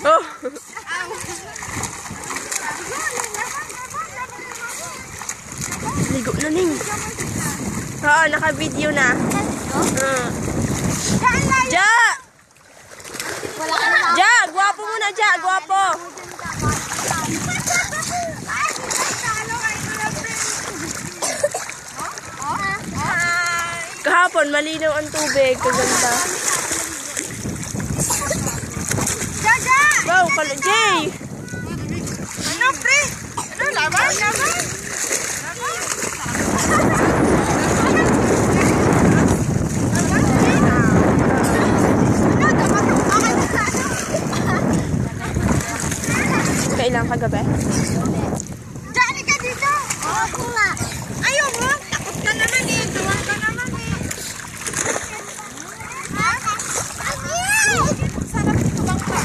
Oh. Ligo na ning. Oo, naka-video na. Ja! Ja! Gwapo muna, Ja! Gwapo! Kahapon, malinaw ang tubig. Kaganda. Wow, kalo, Jay! Ano, pre? Ano, laban? Laban? Kailan kagabi? Dali ka dito! Oo nga. Ayaw mo? Takot ka naman eh. Tuwang ka naman eh. Sarap dito bang ka?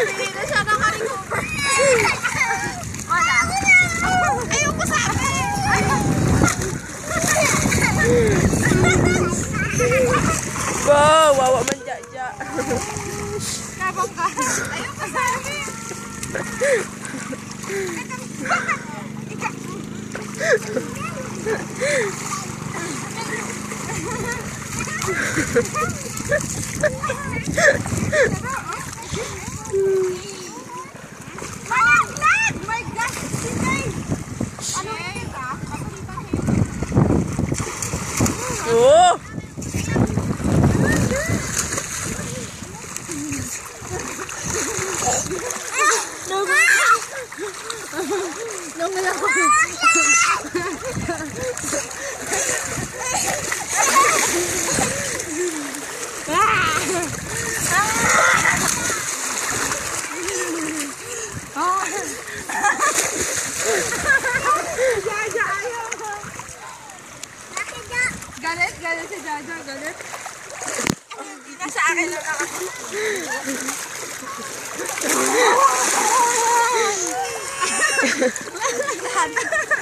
Hindi na siya nakarecover. Ayoko sa akin. Wow, wawa man Ja. Kabang ka. Ayoko sa akin. Malaglag! My gosh! Sinay! Ano yun ka? Oh! Galit? Galit si Jaja? Galit? Hindi na sa akin lang ako.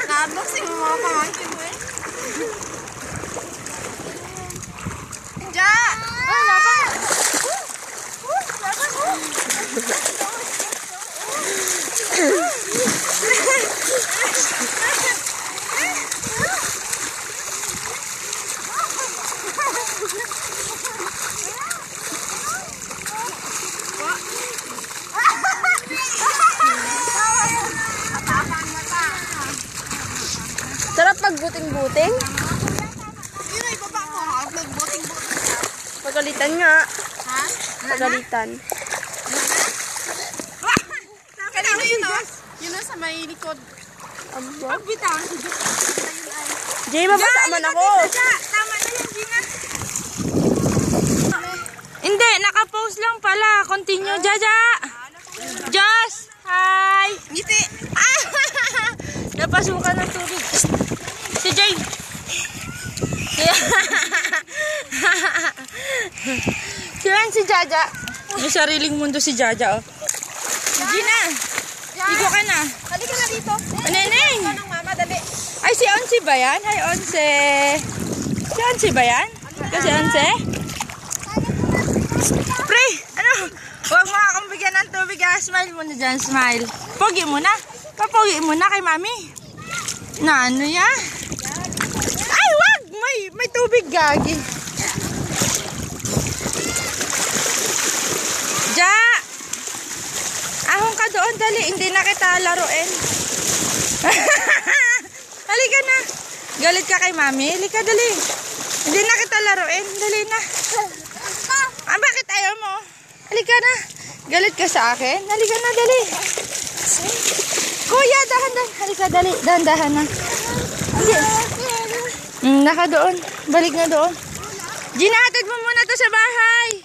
Na-unboxing mo mga pamangkin mo eh. Ja! Oh, laban! Laban! Sarap magbuting-buting. Yun ay baba mo ha. Magbuting-buting. Pagalitan nga. Ha? Pagalitan. Kanina yun o. Yun o sa may likod. Aba. Pagbitaw. Si Diyos. Jay, mabasa man ako. Tama na yan, Gina. Hindi, naka-post lang pala. Continue, Jaja. Josh, hi. Ngiti. Napasukan ng tubig. Si Jay. Siyan si Jaja. May sariling mundo si Jaja, oh. Gina, ligo ka na. Halika na dito. Neneng. Ito ng mama, dali. Ay, si Onsi ba yan? Hi, Onse. Si Onsi ba yan? Kasi Onse? Pre, ano? Huwag mo akong bigyan ng tubig, ha? Smile mo na dyan, smile. Pogi mo na. Papogi mo na kay mami. Na ano ya? Ay, wag! May tubig, gagi. Ja! Ahong ka doon, dali. Hindi na kita laruin. Halika na. Galit ka kay mami? Halika, dali. Hindi na kita laruin. Dali na. Ah, bakit ayaw mo? Halika na. Galit ka sa akin? Halika na, dali. Kuya, dahan-dahan. Halika, dali. Dahan-dahan na. Naka doon. Balik na doon. Gina, hatid mo muna to sa bahay.